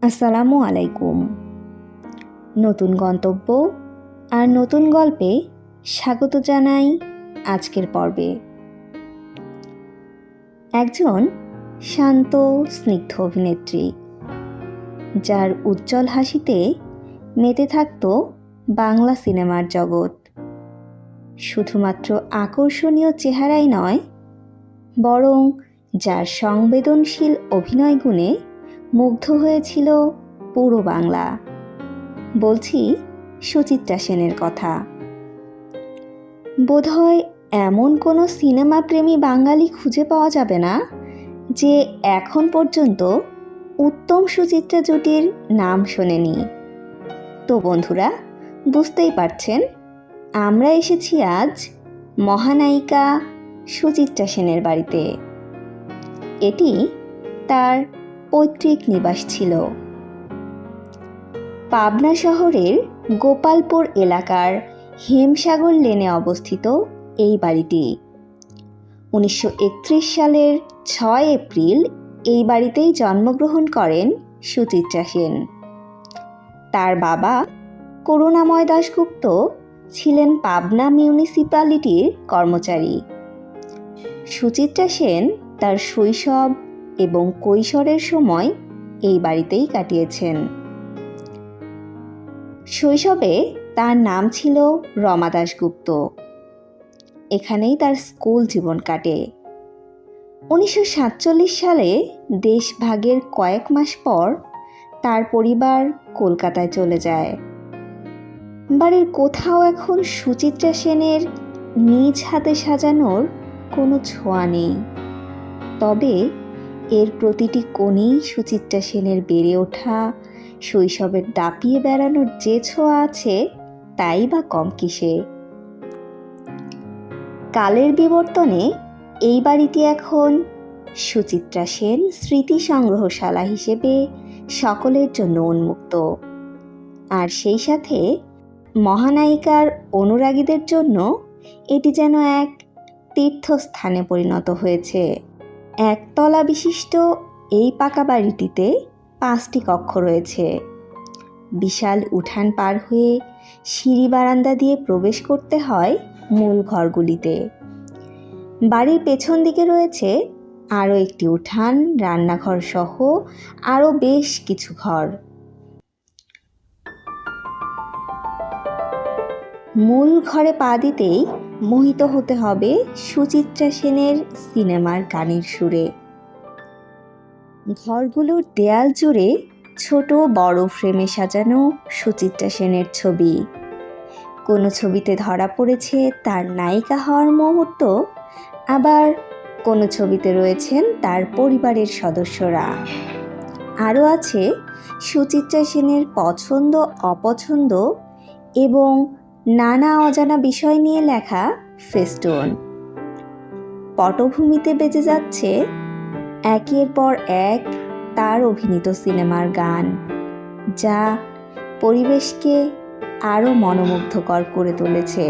আসসালামু আলাইকুম। নতুন গন্তব্য আর নতুন গল্পে স্বাগত জানাই আজকের পর্বে। একজন শান্ত স্নিগ্ধ অভিনেত্রী, যার উজ্জ্বল হাসিতে মেতে থাকত বাংলা সিনেমার জগৎ। শুধুমাত্র আকর্ষণীয় চেহারাই নয়, বরং যার সংবেদনশীল অভিনয় গুণে মুগ্ধ হয়েছিল পুরো বাংলা। বলছি সুচিত্রা সেনের কথা। বোধহয় এমন কোনো সিনেমা প্রেমী বাঙালি খুঁজে পাওয়া যাবে না যে এখন পর্যন্ত উত্তম সুচিত্রা জুটির নাম শোনেনি। তো বন্ধুরা, বুঝতেই পারছেন আমরা এসেছি আজ মহানায়িকা সুচিত্রা সেনের বাড়িতে। এটি তার পৈতৃক নিবাস ছিল। পাবনা শহরের গোপালপুর এলাকার হেমসাগর লেনে অবস্থিত এই বাড়িটি 1931 সালের 6 এপ্রিল এই বাড়িতেই জন্মগ্রহণ করেন সুচিত্রা সেন। তার বাবা করুণাময় দাশগুপ্ত ছিলেন পাবনা মিউনিসিপ্যালিটির কর্মচারী। সুচিত্রা সেন তার শৈশব এবং কৈশোরের সময় এই বাড়িতেই কাটিয়েছেন। শৈশবে তার নাম ছিল রমা দাশগুপ্ত। এখানেই তার স্কুল জীবন কাটে। 1947 সালে দেশভাগের কয়েক মাস পর তার পরিবার কলকাতায় চলে যায়। বাড়ির কোথাও এখন সুচিত্রা সেনের নিজ হাতে সাজানোর কোনো ছোঁয়া নেই, তবে এর প্রতিটি কোণেই সুচিত্রা সেনের বেড়ে ওঠা শৈশবের দাপিয়ে বেড়ানোর যে ছোঁয়া আছে, তাই বা কম কিসে। কালের বিবর্তনে এই বাড়িটি এখন সুচিত্রা সেন স্মৃতি সংগ্রহশালা হিসেবে সকলের জন্য উন্মুক্ত, আর সেই সাথে মহানায়িকার অনুরাগীদের জন্য এটি যেন এক তীর্থস্থানে পরিণত হয়েছে। একতলা বিশিষ্ট এই পাকা বাড়িটিতে 5টি কক্ষ রয়েছে। বিশাল উঠান পার হয়ে সিঁড়ি বারান্দা দিয়ে প্রবেশ করতে হয় মূল ঘরগুলিতে। বাড়ির পেছন দিকে রয়েছে আরও একটি উঠান, রান্নাঘর সহ আরও বেশ কিছু ঘর। মূল ঘরে পা দিতেই মোহিত হতে হবে সুচিত্রা সেনের সিনেমার গানের সুরে। ঘরগুলোর দেয়াল জুড়ে ছোট বড় ফ্রেমে সাজানো সুচিত্রা সেনের ছবি। কোনো ছবিতে ধরা পড়েছে তার নায়িকা হওয়ার মুহূর্ত, আবার কোনো ছবিতে রয়েছেন তার পরিবারের সদস্যরা। আরও আছে সুচিত্রা সেনের পছন্দ অপছন্দ এবং নানা অজানা বিষয় নিয়ে লেখা ফেস্টুন। পটভূমিতে বেজে যাচ্ছে একের পর এক তার অভিনীত সিনেমার গান, যা পরিবেশকে আরও মনোমুগ্ধকর করে তুলেছে।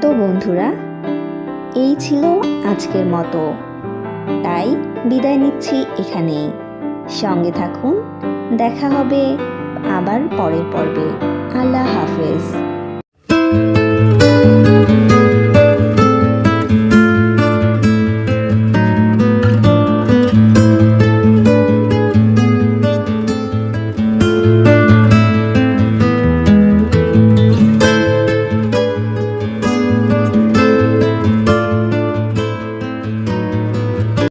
তো বন্ধুরা, এই ছিল আজকের মতো, তাই বিদায় নিচ্ছি এখানেই। সঙ্গে থাকুন, দেখা হবে আবার পরের পর্বে। আল্লাহ হাফেজ।